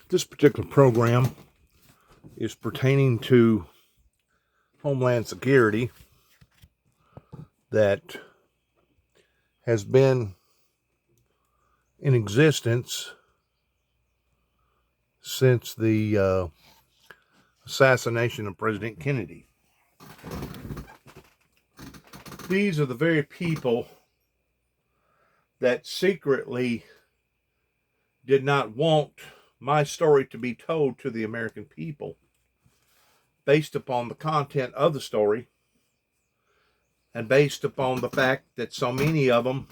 This particular program is pertaining to Homeland Security that has been in existence since the assassination of President Kennedy. These are the very people that secretly did not want my story to be told to the American people based upon the content of the story and based upon the fact that so many of them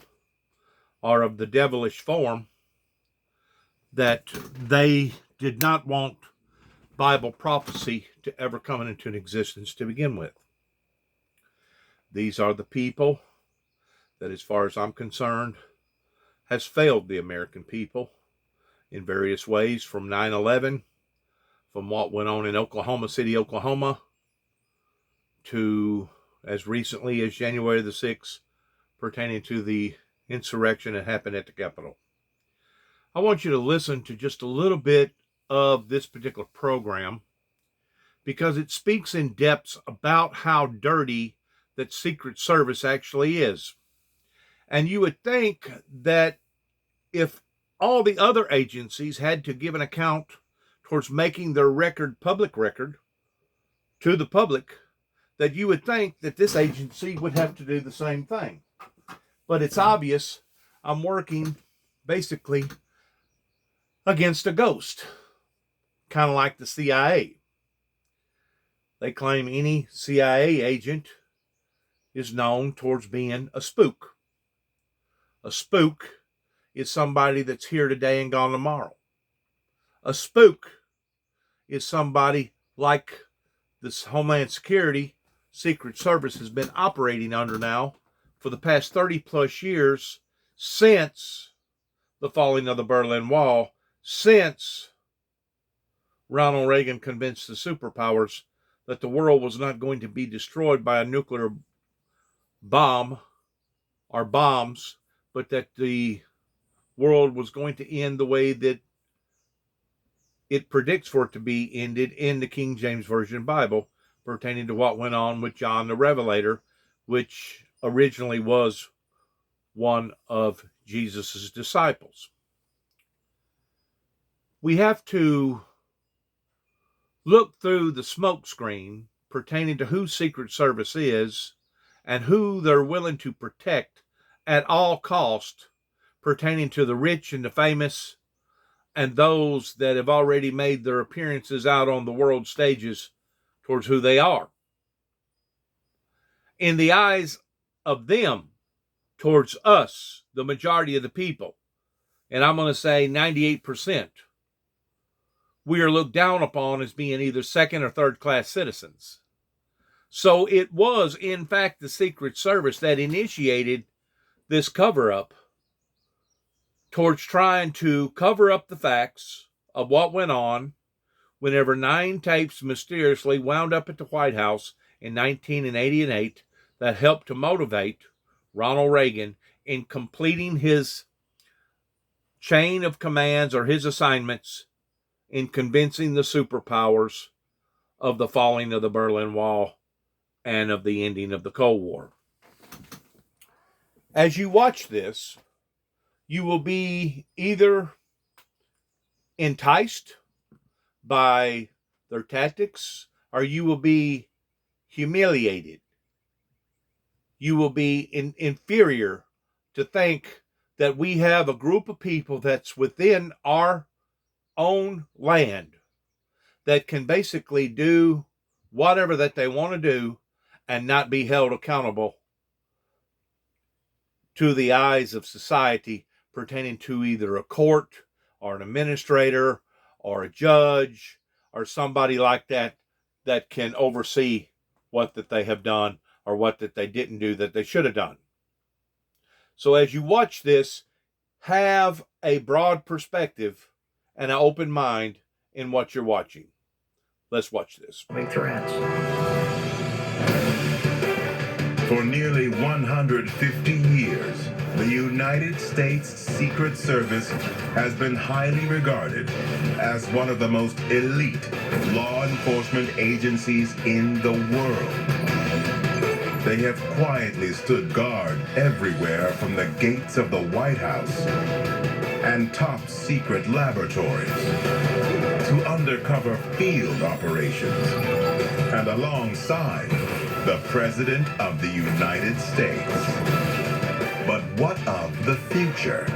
are of the devilish form, that they did not want Bible prophecy to ever come into existence to begin with. These are the people that, as far as I'm concerned, has failed the American people in various ways, from 9/11, from what went on in Oklahoma City, Oklahoma, to as recently as January the 6th, pertaining to the insurrection that happened at the Capitol. I want you to listen to just a little bit of this particular program because it speaks in depth about how dirty that Secret Service actually is. And you would think that if all the other agencies had to give an account towards making their public record to the public, that you would think that this agency would have to do the same thing. But it's obvious I'm working basically against a ghost, kind of like the CIA. They claim any CIA agent is known towards being a spook. A spook is somebody that's here today and gone tomorrow. A spook is somebody like this Homeland Security Secret Service has been operating under now for the past 30 plus years, since the falling of the Berlin Wall, since Ronald Reagan convinced the superpowers that the world was not going to be destroyed by a nuclear bomb or bombs, but that the world was going to end the way that it predicts for it to be ended in the King James Version Bible, pertaining to what went on with John the Revelator, which originally was one of Jesus's disciples. We have to look through the smoke screen pertaining to who Secret Service is and who they're willing to protect at all cost, pertaining to the rich and the famous and those that have already made their appearances out on the world stages towards who they are. In the eyes of them, towards us, the majority of the people, and I'm going to say 98%, we are looked down upon as being either second or third class citizens. So it was, in fact, the Secret Service that initiated this cover-up towards trying to cover up the facts of what went on whenever 9 tapes mysteriously wound up at the White House in 1988 that helped to motivate Ronald Reagan in completing his chain of commands or his assignments in convincing the superpowers of the falling of the Berlin Wall and of the ending of the Cold War. As you watch this, you will be either enticed by their tactics, or you will be humiliated. You will be inferior to think that we have a group of people that's within our own land that can basically do whatever that they want to do and not be held accountable to the eyes of society, pertaining to either a court or an administrator or a judge or somebody like that that can oversee what that they have done or what that they didn't do that they should have done. So as you watch this, have a broad perspective and an open mind in what you're watching. Let's watch this. Threats. For nearly 150 years, The United States Secret Service has been highly regarded as one of the most elite law enforcement agencies in the world. They have quietly stood guard everywhere from the gates of the White House and top secret laboratories to undercover field operations and alongside the President of the United States. But what of the future?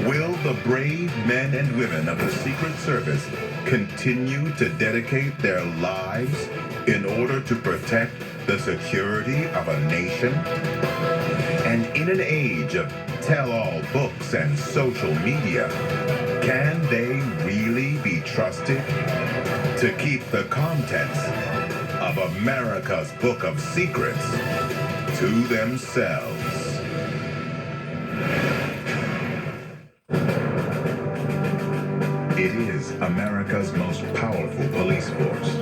Will the brave men and women of the Secret Service continue to dedicate their lives in order to protect the security of a nation? And in an age of tell-all books and social media, can they really be trusted to keep the contents of America's Book of Secrets to themselves? It is America's most powerful police force,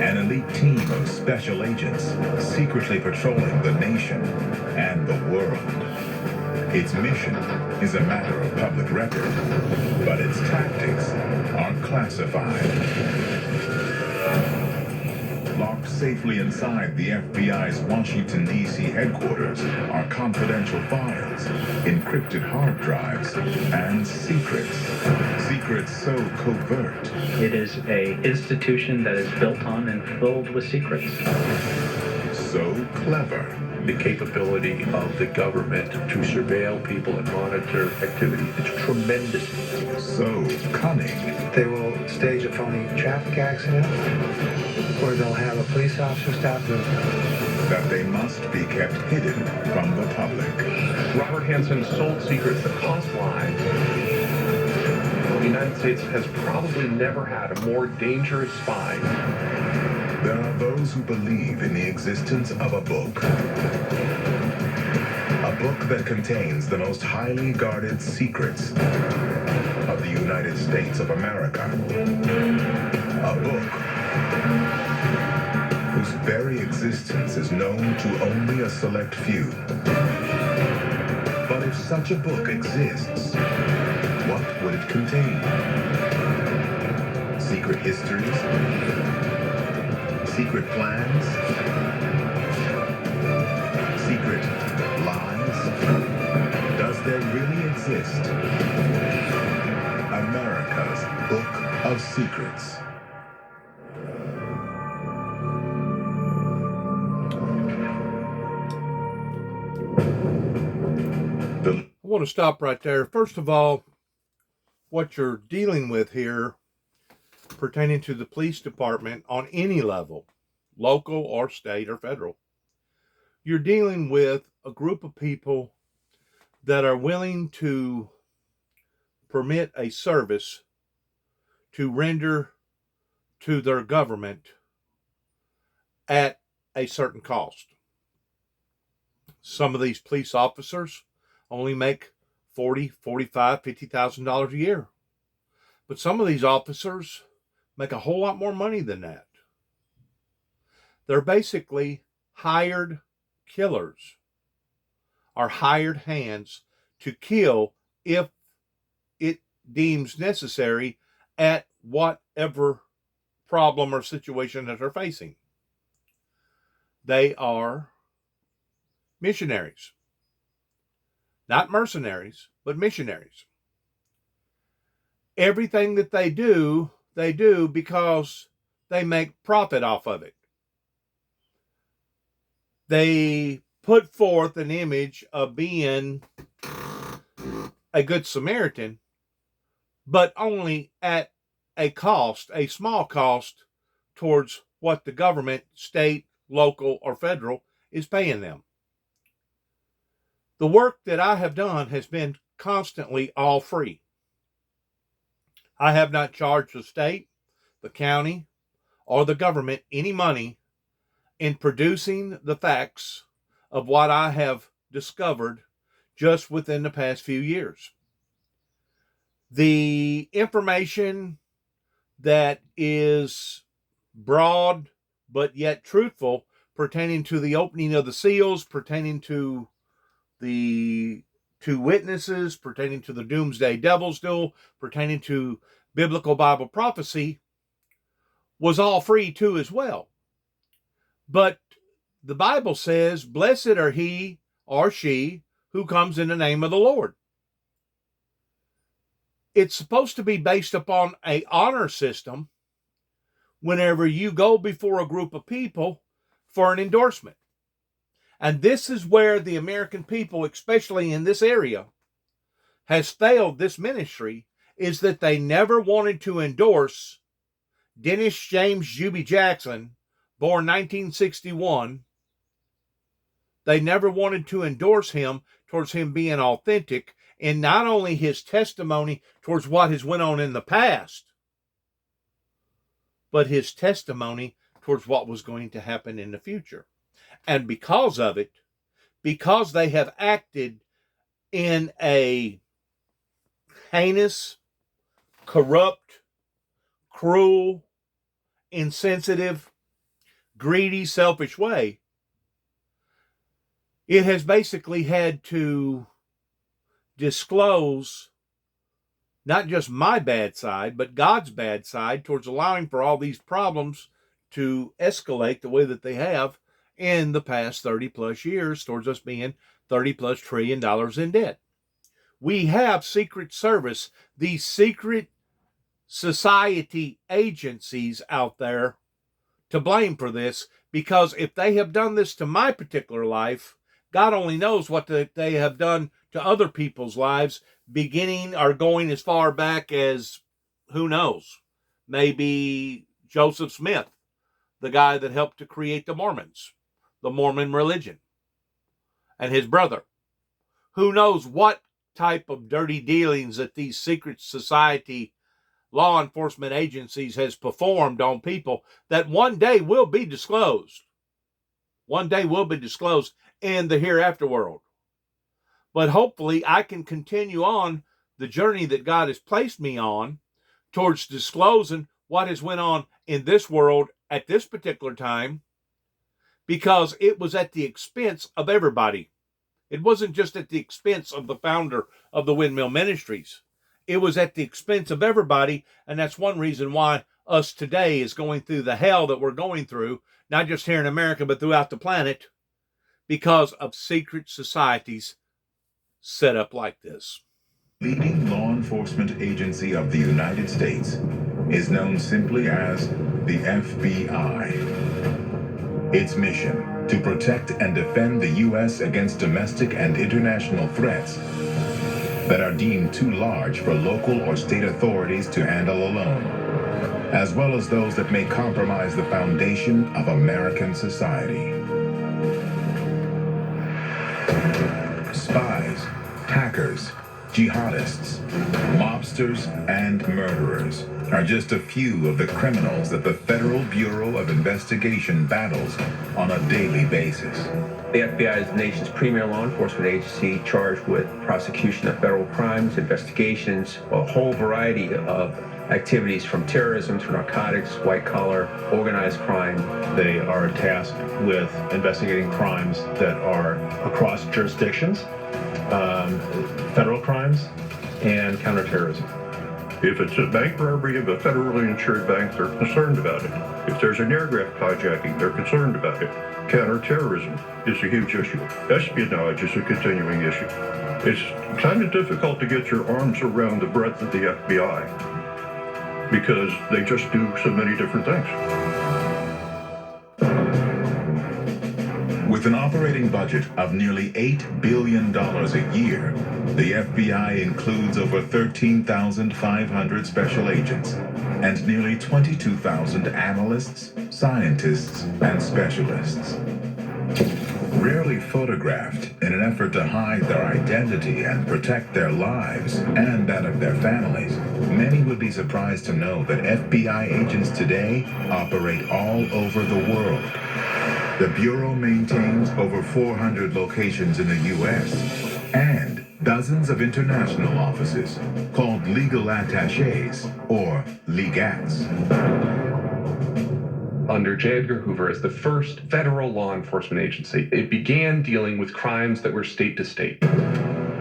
an elite team of special agents secretly patrolling the nation and the world. Its mission is a matter of public record, but its tactics are classified. Locked safely inside the FBI's Washington, D.C. headquarters are confidential files, encrypted hard drives, and secrets. Secrets so covert. It is an institution that is built on and filled with secrets. So clever. The capability of the government to surveil people and monitor activity. It's tremendous. So cunning. They will stage a phony traffic accident, or they'll have a police officer stop them. That they must be kept hidden from the public. Robert Hansen sold secrets that cost lives. The United States has probably never had a more dangerous spy. There are those who believe in the existence of a book. A book that contains the most highly guarded secrets of the United States of America. A book whose very existence is known to only a select few. But if such a book exists, what would it contain? Secret histories? Secret plans? Secret lies? Does there really exist America's Book of Secrets? I want to stop right there. First of all, what you're dealing with here pertaining to the police department on any level, local or state or federal, you're dealing with a group of people that are willing to permit a service to render to their government at a certain cost. Some of these police officers only make $40,000, $45,000, $50,000 a year. But some of these officers make a whole lot more money than that. They're basically hired killers, are hired hands to kill if it deems necessary at whatever problem or situation that they're facing. They are missionaries. Not mercenaries, but missionaries. Everything that they do because they make profit off of it. They put forth an image of being a good Samaritan, but only at a cost, a small cost, towards what the government, state, local, or federal is paying them. The work that I have done has been constantly all free. I have not charged the state, the county, or the government any money in producing the facts of what I have discovered just within the past few years. The information that is broad but yet truthful pertaining to the opening of the seals, pertaining to the to witnesses, pertaining to the doomsday devil's duel, pertaining to biblical Bible prophecy, was all free too as well. But the Bible says, blessed are he or she who comes in the name of the Lord. It's supposed to be based upon an honor system whenever you go before a group of people for an endorsement. And this is where the American people, especially in this area, has failed this ministry, is that they never wanted to endorse Dennis James Juby Jackson, born 1961. They never wanted to endorse him towards him being authentic in not only his testimony towards what has went on in the past, but his testimony towards what was going to happen in the future. And because of it, because they have acted in a heinous, corrupt, cruel, insensitive, greedy, selfish way, it has basically had to disclose not just my bad side, but God's bad side towards allowing for all these problems to escalate the way that they have in the past 30 plus years, towards us being $30 plus trillion in debt. We have Secret Service, these secret society agencies out there to blame for this, because if they have done this to my particular life, God only knows what they have done to other people's lives, beginning or going as far back as, who knows, maybe Joseph Smith, the guy that helped to create the Mormons, the Mormon religion, and his brother. Who knows what type of dirty dealings that these secret society law enforcement agencies has performed on people that one day will be disclosed. One day will be disclosed in the hereafter world. But hopefully I can continue on the journey that God has placed me on towards disclosing what has went on in this world at this particular time, because it was at the expense of everybody. It wasn't just at the expense of the founder of the Windmill Ministries. It was at the expense of everybody, and that's one reason why us today is going through the hell that we're going through, not just here in America, but throughout the planet, because of secret societies set up like this. Leading law enforcement agency of the United States is known simply as the FBI. Its mission: to protect and defend the U.S. against domestic and international threats that are deemed too large for local or state authorities to handle alone, as well as those that may compromise the foundation of American society. Spies, hackers, jihadists, mobsters, and murderers are just a few of the criminals that the Federal Bureau of Investigation battles on a daily basis. The FBI is the nation's premier law enforcement agency charged with prosecution of federal crimes, investigations, a whole variety of activities from terrorism to narcotics, white-collar, organized crime. They are tasked with investigating crimes that are across jurisdictions, federal crimes, and counterterrorism. If it's a bank robbery of a federally insured bank, they're concerned about it. If there's an aircraft hijacking, they're concerned about it. Counterterrorism is a huge issue. Espionage is a continuing issue. It's kind of difficult to get your arms around the breadth of the FBI because they just do so many different things. With an operating budget of nearly $8 billion a year, the FBI includes over 13,500 special agents and nearly 22,000 analysts, scientists, and specialists. Rarely photographed in an effort to hide their identity and protect their lives and that of their families, many would be surprised to know that FBI agents today operate all over the world. The Bureau maintains over 400 locations in the U.S. and dozens of international offices called legal attachés, or legats. Under J. Edgar Hoover as the first federal law enforcement agency, it began dealing with crimes that were state to state.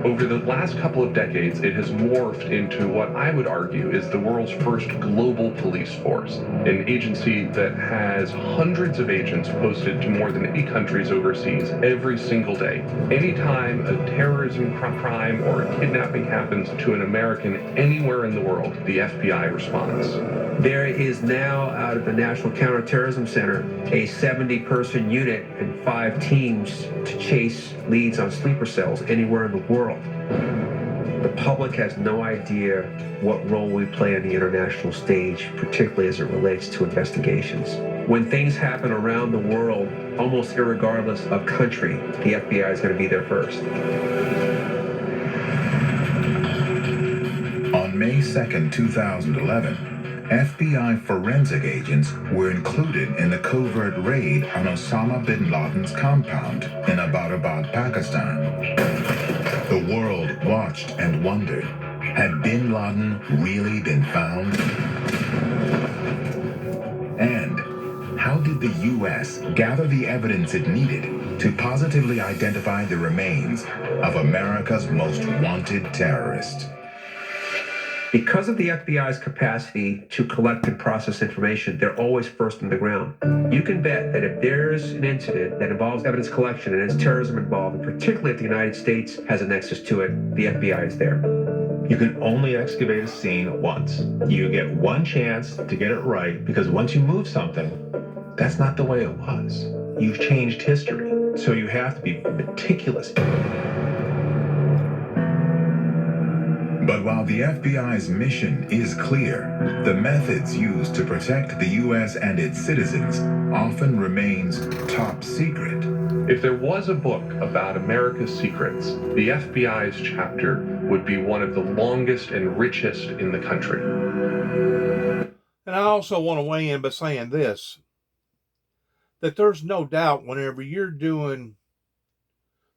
Over the last couple of decades, it has morphed into what I would argue is the world's first global police force, an agency that has hundreds of agents posted to more than 80 countries overseas every single day. Anytime a terrorism crime or a kidnapping happens to an American anywhere in the world, the FBI responds. There is now, out of the National Counterterrorism Center, a 70-person unit and 5 teams to chase leads on sleeper cells anywhere in the world. The public has no idea what role we play on the international stage, particularly as it relates to investigations. When things happen around the world, almost irregardless of country, the FBI is going to be there first. On May 2nd, 2011, FBI forensic agents were included in the covert raid on Osama bin Laden's compound in Abbottabad, Pakistan. The world watched and wondered, had bin Laden really been found? And how did the U.S. gather the evidence it needed to positively identify the remains of America's most wanted terrorist? Because of the FBI's capacity to collect and process information, they're always first on the ground. You can bet that if there's an incident that involves evidence collection and has terrorism involved, and particularly if the United States has a nexus to it, the FBI is there. You can only excavate a scene once. You get one chance to get it right, because once you move something, that's not the way it was. You've changed history, so you have to be meticulous. But while the FBI's mission is clear, the methods used to protect the U.S. and its citizens often remains top secret. If there was a book about America's secrets, the FBI's chapter would be one of the longest and richest in the country. And I also want to weigh in by saying this, that there's no doubt whenever you're doing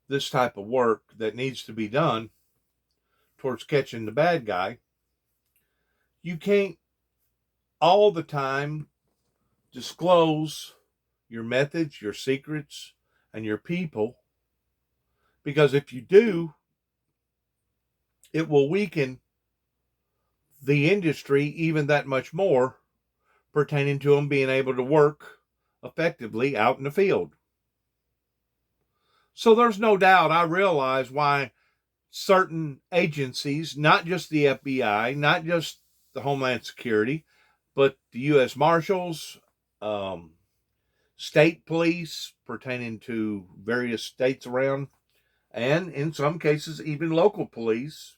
this type of work that needs to be done towards catching the bad guy, you can't all the time disclose your methods, your secrets, and your people, because if you do, it will weaken the industry even that much more pertaining to them being able to work effectively out in the field. So there's no doubt, I realize why certain agencies, not just the FBI, not just the Homeland Security, but the U.S. Marshals, state police pertaining to various states around, and in some cases even local police,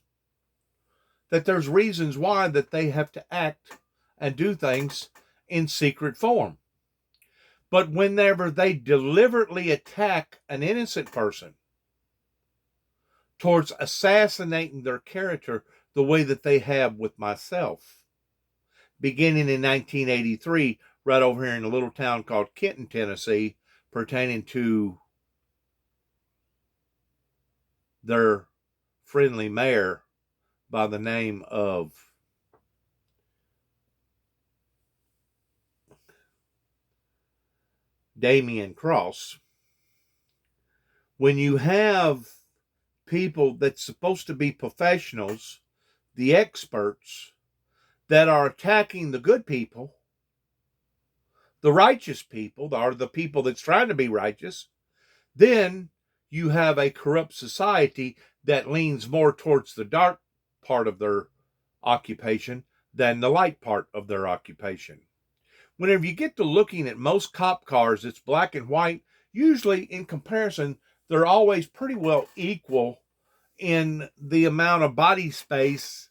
that there's reasons why that they have to act and do things in secret form. But whenever they deliberately attack an innocent person towards assassinating their character the way that they have with myself, beginning in 1983, right over here in a little town called Kenton, Tennessee, pertaining to their friendly mayor by the name of Damian Cross. When you have people that's supposed to be professionals, the experts, that are attacking the good people, the righteous people, or the people that's trying to be righteous, then you have a corrupt society that leans more towards the dark part of their occupation than the light part of their occupation. Whenever you get to looking at most cop cars, it's black and white. Usually, in comparison, they're always pretty well equal in the amount of body space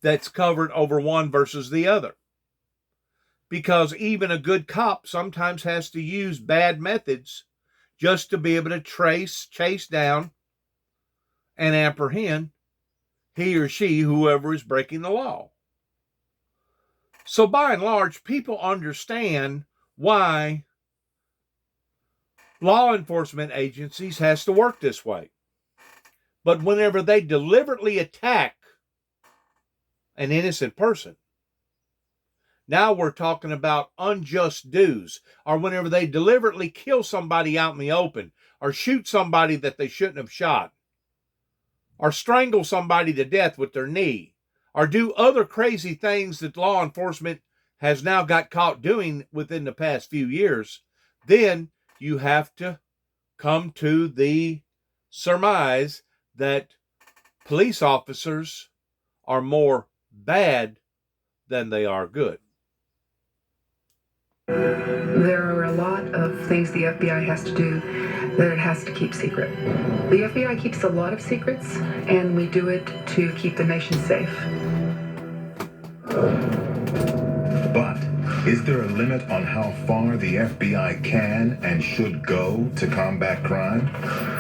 that's covered over one versus the other. Because even a good cop sometimes has to use bad methods just to be able to chase down, and apprehend he or she, whoever is breaking the law. So by and large, people understand why law enforcement agencies has to work this way. But whenever they deliberately attack an innocent person, now we're talking about unjust dues, or whenever they deliberately kill somebody out in the open, or shoot somebody that they shouldn't have shot, or strangle somebody to death with their knee, or do other crazy things that law enforcement has now got caught doing within the past few years, then you have to come to the surmise that police officers are more bad than they are good. There are a lot of things the FBI has to do that it has to keep secret. The FBI keeps a lot of secrets, and we do it to keep the nation safe. But is there a limit on how far the FBI can and should go to combat crime?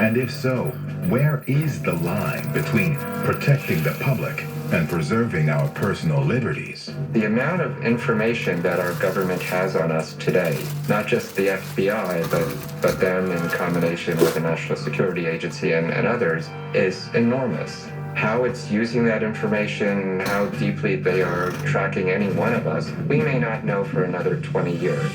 And if so, where is the line between protecting the public and preserving our personal liberties? The amount of information that our government has on us today, not just the FBI, but them in combination with the National Security Agency and others, is enormous. How it's using that information, how deeply they are tracking any one of us, we may not know for another 20 years.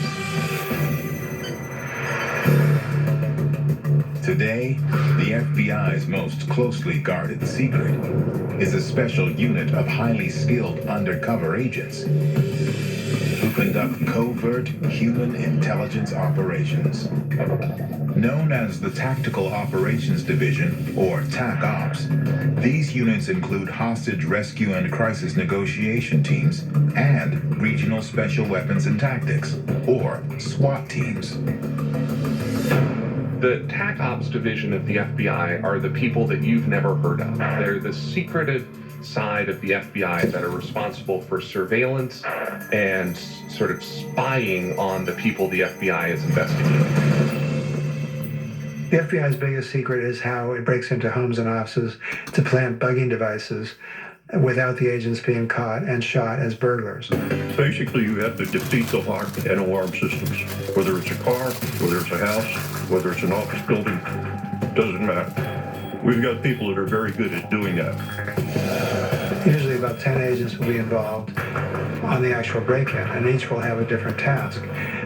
Today, the FBI's most closely guarded secret is a special unit of highly skilled undercover agents who conduct covert human intelligence operations. Known as the Tactical Operations Division, or TAC-Ops, these units include hostage rescue and crisis negotiation teams and Regional Special Weapons and Tactics, or SWAT teams. The TAC Ops division of the FBI are the people that you've never heard of. They're the secretive side of the FBI that are responsible for surveillance and sort of spying on the people the FBI is investigating. The FBI's biggest secret is how it breaks into homes and offices to plant bugging devices without the agents being caught and shot as burglars. Basically, you have to defeat the lock and alarm systems. Whether it's a car, whether it's a house, whether it's an office building, doesn't matter. We've got people that are very good at doing that. Usually about 10 agents will be involved on the actual break-in, and each will have a different task.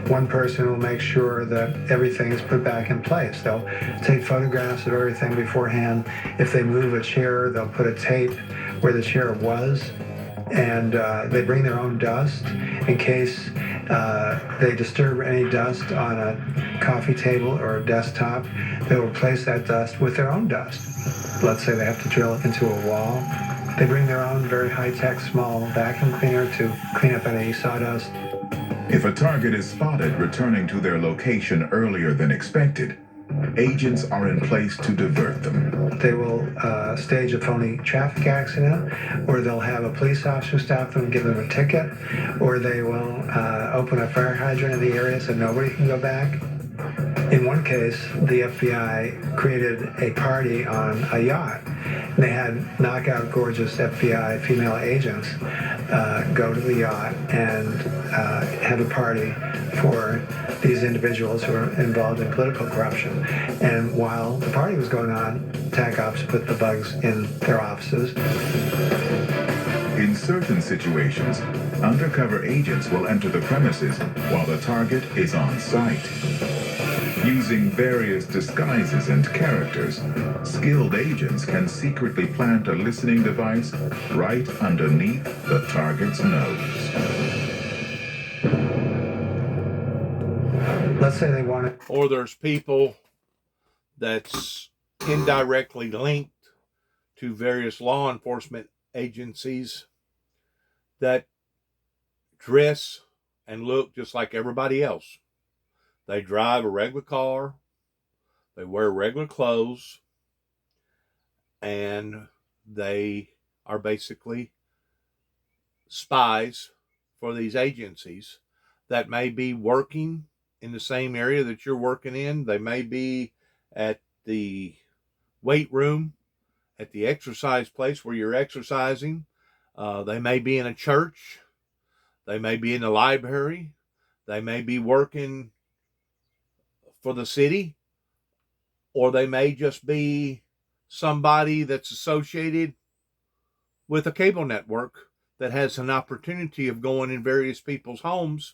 One person will make sure that everything is put back in place. They'll take photographs of everything beforehand. If they move a chair, they'll put a tape where the chair was, and they bring their own dust in case they disturb any dust on a coffee table or a desktop. They will replace that dust with their own dust. Let's say they have to drill into a wall. They bring their own very high-tech small vacuum cleaner to clean up any sawdust. If a target is spotted returning to their location earlier than expected, agents are in place to divert them. They will stage a phony traffic accident, or they'll have a police officer stop them and give them a ticket, or they will open a fire hydrant in the area so nobody can go back. In one case, the FBI created a party on a yacht. They had knockout gorgeous FBI female agents go to the yacht and have a party for these individuals who are involved in political corruption. And while the party was going on, TAC Ops put the bugs in their offices. In certain situations, undercover agents will enter the premises while the target is on site. Using various disguises and characters, skilled agents can secretly plant a listening device right underneath the target's nose. Let's say they want to... Or there's people that's indirectly linked to various law enforcement agencies that dress and look just like everybody else. They drive a regular car, they wear regular clothes, and they are basically spies for these agencies that may be working in the same area that you're working in. They may be at the weight room, at the exercise place where you're exercising. They may be in a church. They may be in the library. They may be working for the city, or they may just be somebody that's associated with a cable network that has an opportunity of going in various people's homes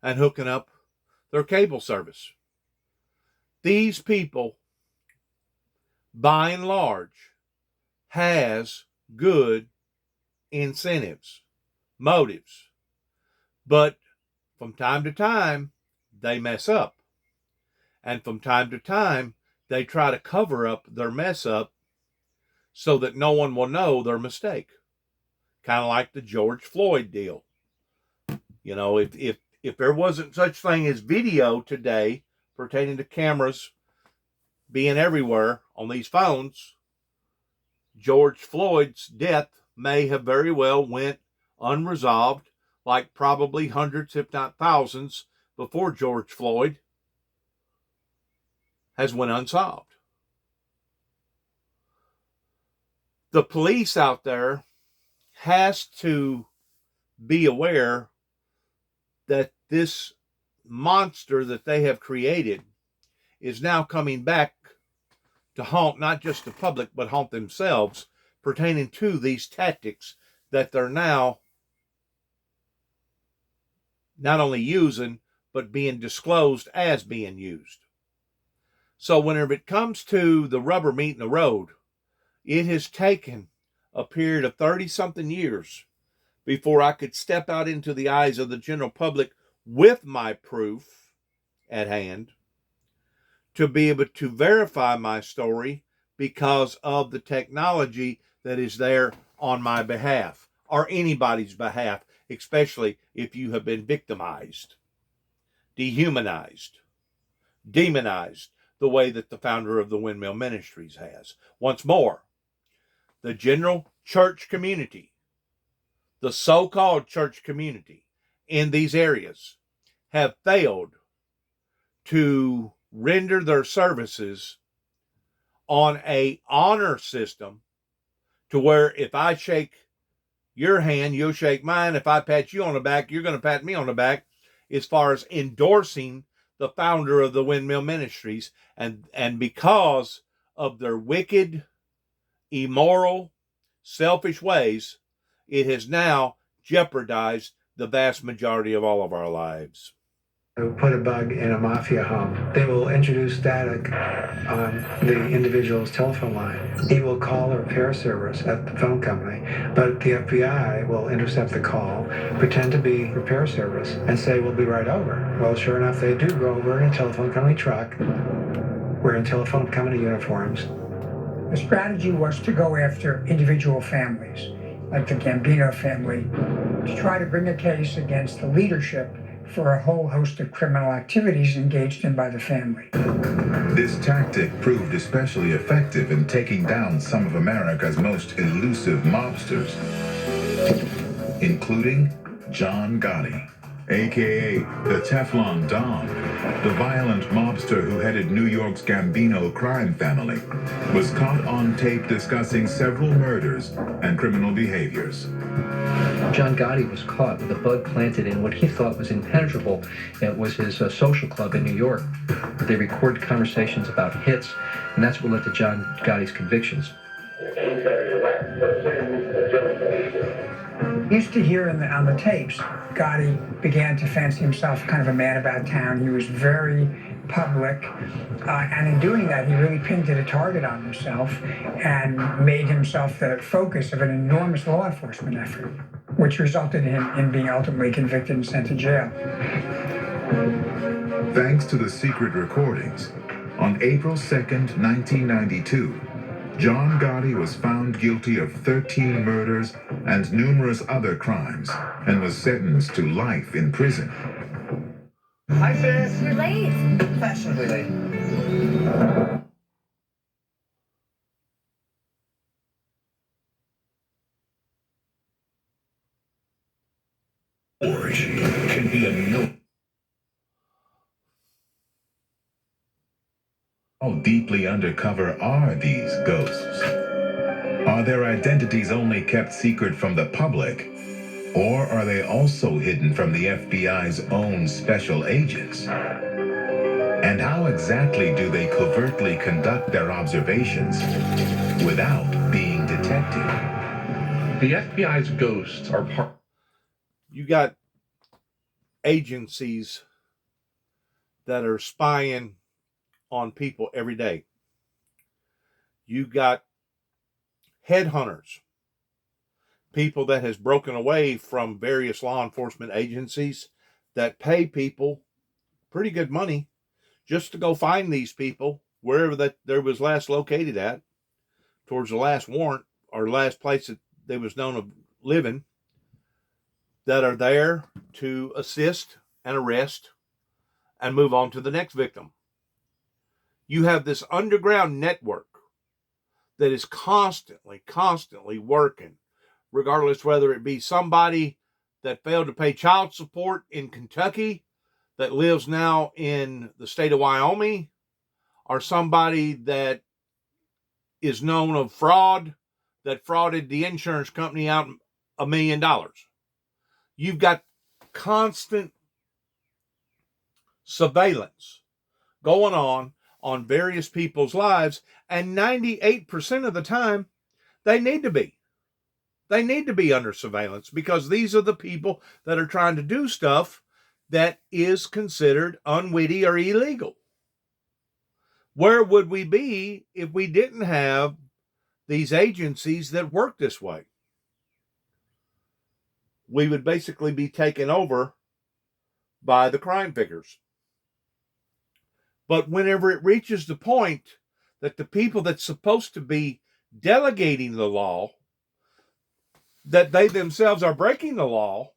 and hooking up their cable service. These people, by and large, has good incentives, motives, but from time to time, they mess up. And from time to time, they try to cover up their mess up so that no one will know their mistake. Kind of like the George Floyd deal. You know, if there wasn't such thing as video today pertaining to cameras being everywhere on these phones, George Floyd's death may have very well went unresolved, like probably hundreds, if not thousands, before George Floyd has went unsolved. The police out there has to be aware that this monster that they have created is now coming back to haunt not just the public, but haunt themselves, pertaining to these tactics that they're now not only using, but being disclosed as being used. So whenever it comes to the rubber meeting the road, it has taken a period of 30-something years before I could step out into the eyes of the general public with my proof at hand to be able to verify my story because of the technology that is there on my behalf or anybody's behalf, especially if you have been victimized, dehumanized, demonized, the way that the founder of the Windmill Ministries has. Once more, the general church community, the so-called church community in these areas have failed to render their services on a honor system to where if I shake your hand, you'll shake mine. If I pat you on the back, you're going to pat me on the back, as far as endorsing the founder of the Windmill Ministries. And because of their wicked, immoral, selfish ways, it has now jeopardized the vast majority of all of our lives. To put a bug in a mafia home, they will introduce static on the individual's telephone line. He will call a repair service at the phone company, but the FBI will intercept the call, pretend to be repair service, and say, we'll be right over. Well, sure enough, they do go over in a telephone company truck, wearing telephone company uniforms. The strategy was to go after individual families, like the Gambino family, to try to bring a case against the leadership for a whole host of criminal activities engaged in by the family. This tactic proved especially effective in taking down some of America's most elusive mobsters, including John Gotti, aka the Teflon Don, the violent mobster who headed New York's Gambino crime family, was caught on tape discussing several murders and criminal behaviors. John Gotti was caught with a bug planted in what he thought was impenetrable. It was his social club in New York. They recorded conversations about hits, and that's what led to John Gotti's convictions. Used to hear on the tapes, Gotti began to fancy himself kind of a man about town. He was very public, and in doing that, he really painted a target on himself and made himself the focus of an enormous law enforcement effort, which resulted in him being ultimately convicted and sent to jail. Thanks to the secret recordings, on April 2nd, 1992, John Gotti was found guilty of 13 murders and numerous other crimes and was sentenced to life in prison. Hi, sis. You're late. Fashionably late. Origin can be a no. How deeply undercover are these ghosts? Are their identities only kept secret from the public? Or are they also hidden from the FBI's own special agents? And how exactly do they covertly conduct their observations without being detected? The FBI's ghosts are part. You got agencies that are spying on people every day. You got headhunters, people that has broken away from various law enforcement agencies that pay people pretty good money just to go find these people wherever that they was last located at, towards the last warrant or last place that they was known of living, that are there to assist and arrest and move on to the next victim. You have this underground network that is constantly working, regardless whether it be somebody that failed to pay child support in Kentucky that lives now in the state of Wyoming, or somebody that is known of fraud that frauded the insurance company out $1 million. You've got constant surveillance going on various people's lives, and 98% of the time, they need to be. They need to be under surveillance because these are the people that are trying to do stuff that is considered unwitty or illegal. Where would we be if we didn't have these agencies that work this way? We would basically be taken over by the crime figures. But whenever it reaches the point that the people that's supposed to be delegating the law, that they themselves are breaking the law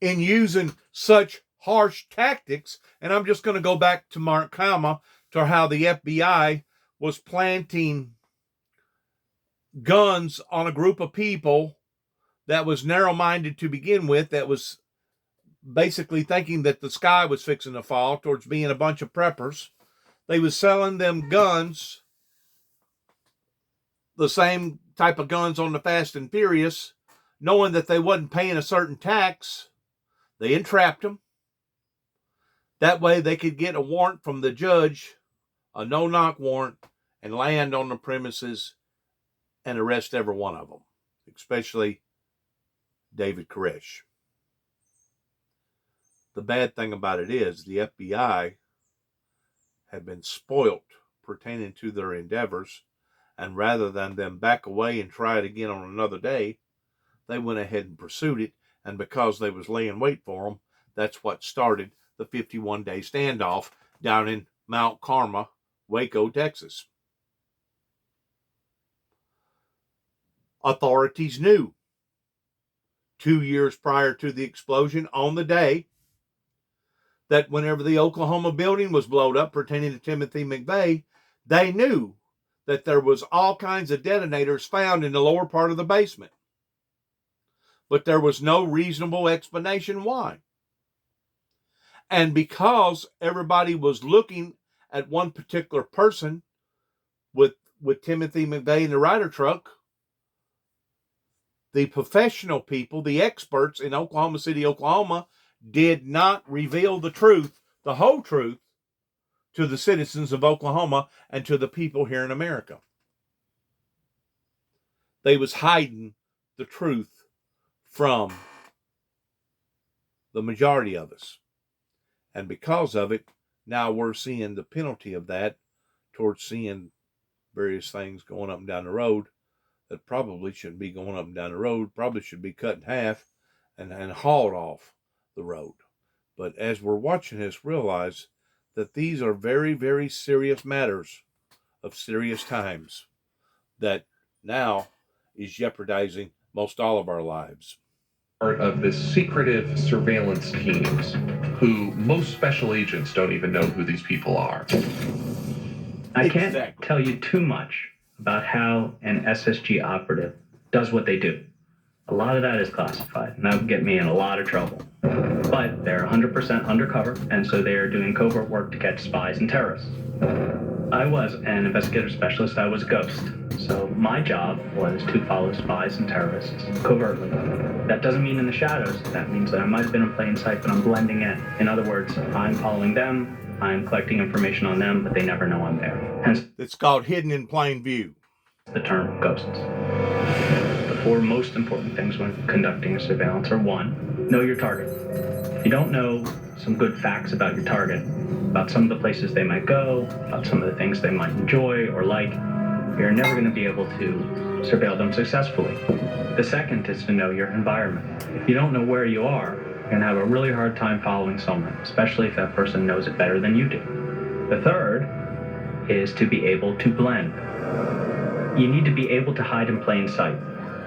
in using such harsh tactics, and I'm just going to go back to Mark Kama, to how the FBI was planting guns on a group of people that was narrow-minded to begin with, that was basically thinking that the sky was fixing to fall, towards being a bunch of preppers. They was selling them guns, the same type of guns on the Fast and Furious, knowing that they wasn't paying a certain tax. They entrapped them. That way they could get a warrant from the judge, a no-knock warrant, and land on the premises and arrest every one of them, especially David Koresh. The bad thing about it is the FBI had been spoilt pertaining to their endeavors, and rather than them back away and try it again on another day, they went ahead and pursued it, and because they was laying wait for them, that's what started the 51-day standoff down in Mount Carmel, Waco, Texas. Authorities knew 2 years prior to the explosion, on the day, that whenever the Oklahoma building was blown up pertaining to Timothy McVeigh, they knew that there was all kinds of detonators found in the lower part of the basement. But there was no reasonable explanation why. And because everybody was looking at one particular person with Timothy McVeigh in the Ryder truck, the professional people, the experts in Oklahoma City, Oklahoma, did not reveal the truth, the whole truth, to the citizens of Oklahoma and to the people here in America. They was hiding the truth from the majority of us. And because of it, now we're seeing the penalty of that, towards seeing various things going up and down the road that probably shouldn't be going up and down the road, probably should be cut in half and hauled off the road. But as we're watching this, realize that these are very, very serious matters of serious times that now is jeopardizing most all of our lives. Part of the secretive surveillance teams who most special agents don't even know who these people are. I can't tell you too much about how an SSG operative does what they do. A lot of that is classified, and that would get me in a lot of trouble. But they're 100% undercover, and so they are doing covert work to catch spies and terrorists. I was an investigative specialist. I was a ghost. So my job was to follow spies and terrorists covertly. That doesn't mean in the shadows. That means that I might have been in plain sight, but I'm blending in. In other words, I'm following them, I'm collecting information on them, but they never know I'm there. Hence, it's called hidden in plain view. The term ghosts. The four most important things when conducting a surveillance are: one, know your target. If you don't know some good facts about your target, about some of the places they might go, about some of the things they might enjoy or like, you're never going to be able to surveil them successfully. The second is to know your environment. If you don't know where you are, you're going to have a really hard time following someone, especially if that person knows it better than you do. The third is to be able to blend. You need to be able to hide in plain sight.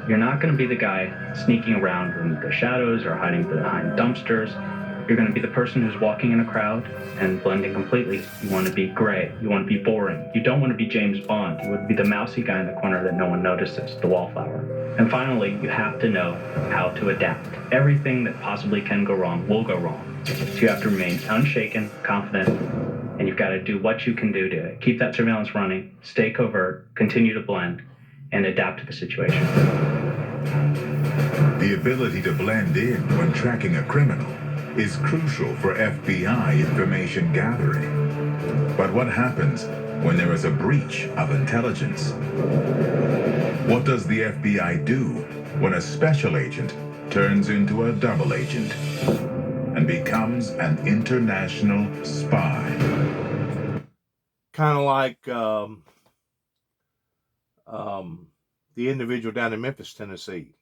You're not going to be the guy sneaking around in the shadows or hiding behind dumpsters. You're going to be the person who's walking in a crowd and blending completely. You want to be gray. You want to be boring. You don't want to be James Bond. You want to be the mousy guy in the corner that no one notices, the wallflower. And finally, you have to know how to adapt. Everything that possibly can go wrong will go wrong. So you have to remain unshaken, confident, and you've got to do what you can do to keep that surveillance running, stay covert, continue to blend, and adapt to the situation. The ability to blend in when tracking a criminal is crucial for FBI information gathering. But what happens when there is a breach of intelligence? What does the FBI do when a special agent turns into a double agent and becomes an international spy? Kind of like the individual down in Memphis, Tennessee.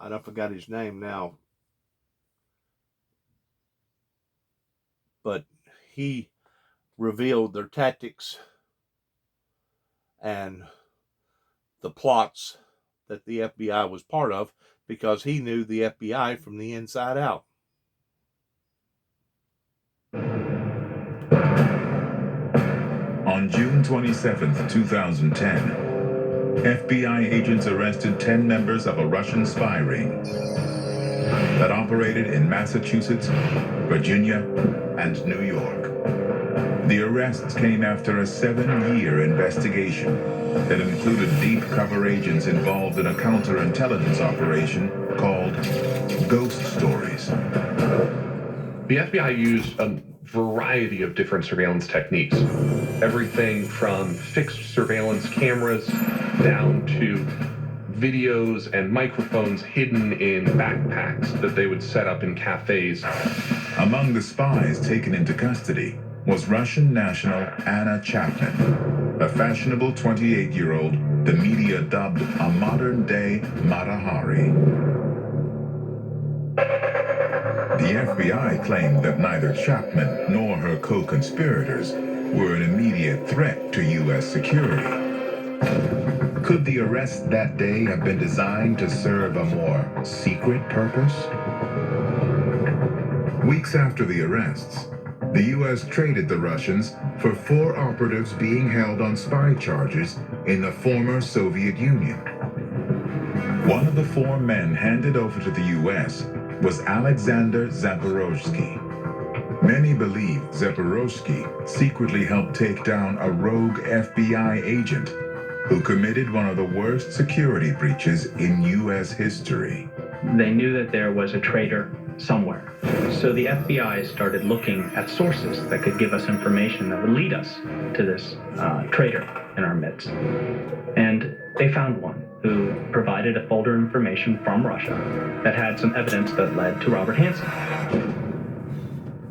I forgot his name now, but he revealed their tactics and the plots that the FBI was part of because he knew the FBI from the inside out. On June 27, 2010, FBI agents arrested 10 members of a Russian spy ring that operated in Massachusetts, Virginia, and New York. The arrests came after a 7-year investigation that included deep cover agents involved in a counterintelligence operation called Ghost Stories. The FBI used a variety of different surveillance techniques. Everything from fixed surveillance cameras down to videos and microphones hidden in backpacks that they would set up in cafes. Among the spies taken into custody was Russian national Anna Chapman, a fashionable 28-year-old the media dubbed a modern-day Mata Hari. The FBI claimed that neither Chapman nor her co-conspirators were an immediate threat to U.S. security. Could the arrest that day have been designed to serve a more secret purpose? Weeks after the arrests, the U.S. traded the Russians for 4 operatives being held on spy charges in the former Soviet Union. One of the 4 men handed over to the U.S. was Alexander Zaporozhsky. Many believe Zaporozhsky secretly helped take down a rogue FBI agent who committed one of the worst security breaches in U.S. history. They knew that there was a traitor somewhere. So the FBI started looking at sources that could give us information that would lead us to this traitor in our midst. And they found one who provided a folder of information from Russia that had some evidence that led to Robert Hanssen.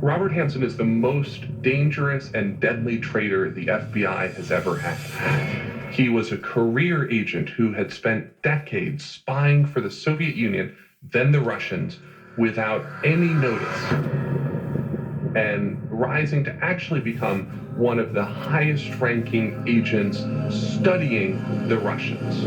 Robert Hanssen is the most dangerous and deadly traitor the FBI has ever had. He was a career agent who had spent decades spying for the Soviet Union, then the Russians, without any notice, and rising to actually become one of the highest-ranking agents studying the Russians.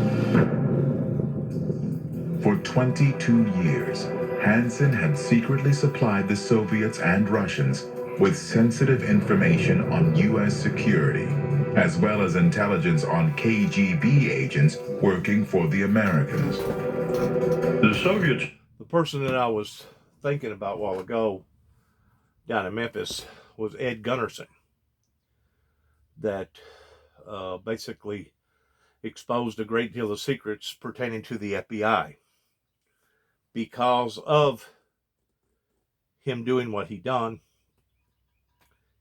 For 22 years, Hanssen had secretly supplied the Soviets and Russians with sensitive information on U.S. security, as well as intelligence on KGB agents working for the Americans. The Soviets... The person that I was thinking about a while ago down in Memphis was Ed Gunnarsson, that basically exposed a great deal of secrets pertaining to the FBI. Because of him doing what he done,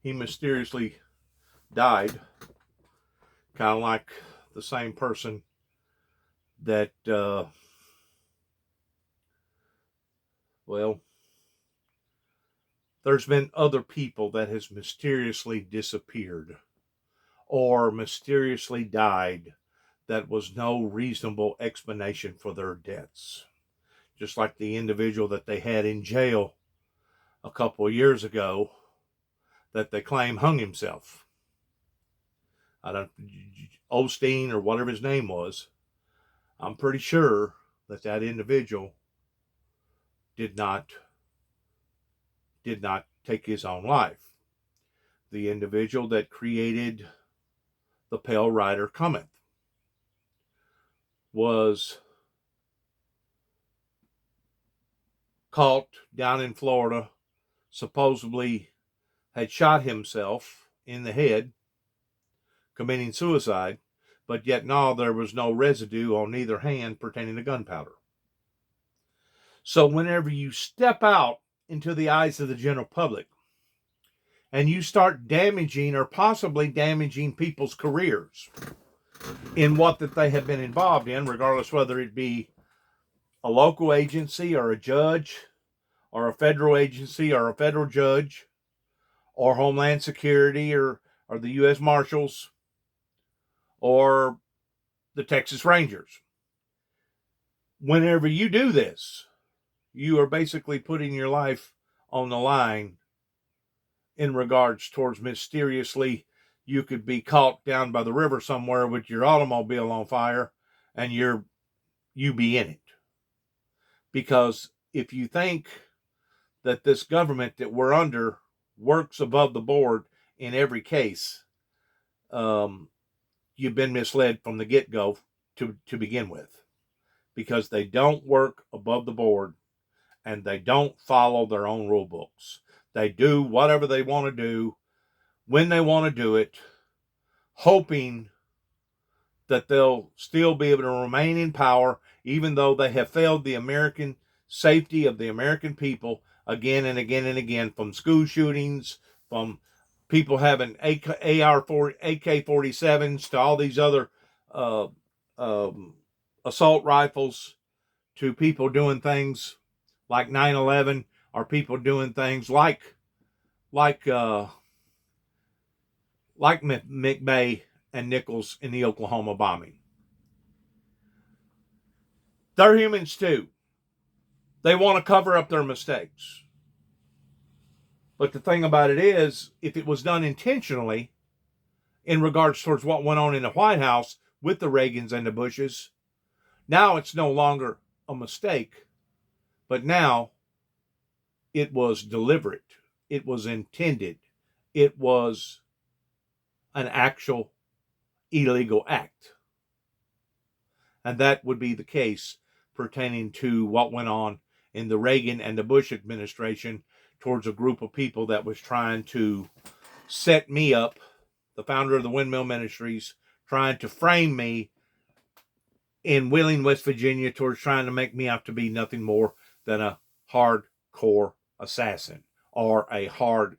he mysteriously died, kind of like the same person that well, there's been other people that has mysteriously disappeared or mysteriously died that was no reasonable explanation for their deaths. Just like the individual that they had in jail a couple of years ago that they claim hung himself. Osteen or whatever his name was. I'm pretty sure that that individual did not take his own life. The individual that created The Pale Rider Cometh was caught down in Florida, supposedly had shot himself in the head, committing suicide, but yet now there was no residue on either hand pertaining to gunpowder. So whenever you step out into the eyes of the general public and you start damaging or possibly damaging people's careers in what that they have been involved in, regardless whether it be a local agency or a judge or a federal agency or a federal judge or Homeland Security or the U.S. Marshals or the Texas Rangers. Whenever you do this, you are basically putting your life on the line in regards towards mysteriously you could be caught down by the river somewhere with your automobile on fire and you be in it. Because if you think that this government that we're under works above the board in every case, you've been misled from the get-go to begin with. Because they don't work above the board and they don't follow their own rule books. They do whatever they want to do, when they want to do it, hoping that they'll still be able to remain in power, even though they have failed the American safety of the American people again and again and again, from school shootings, from people having AK-47s to all these other assault rifles, to people doing things like 9/11, or people doing things like McVeigh and Nichols in the Oklahoma bombing. They're humans too. They want to cover up their mistakes. But the thing about it is, if it was done intentionally in regards towards what went on in the White House with the Reagans and the Bushes, now it's no longer a mistake, but now it was deliberate. It was intended. It was an actual illegal act. And that would be the case pertaining to what went on in the Reagan and the Bush administration towards a group of people that was trying to set me up, the founder of the Windmill Ministries, trying to frame me in Wheeling, West Virginia, towards trying to make me out to be nothing more than a hardcore assassin or a hardcore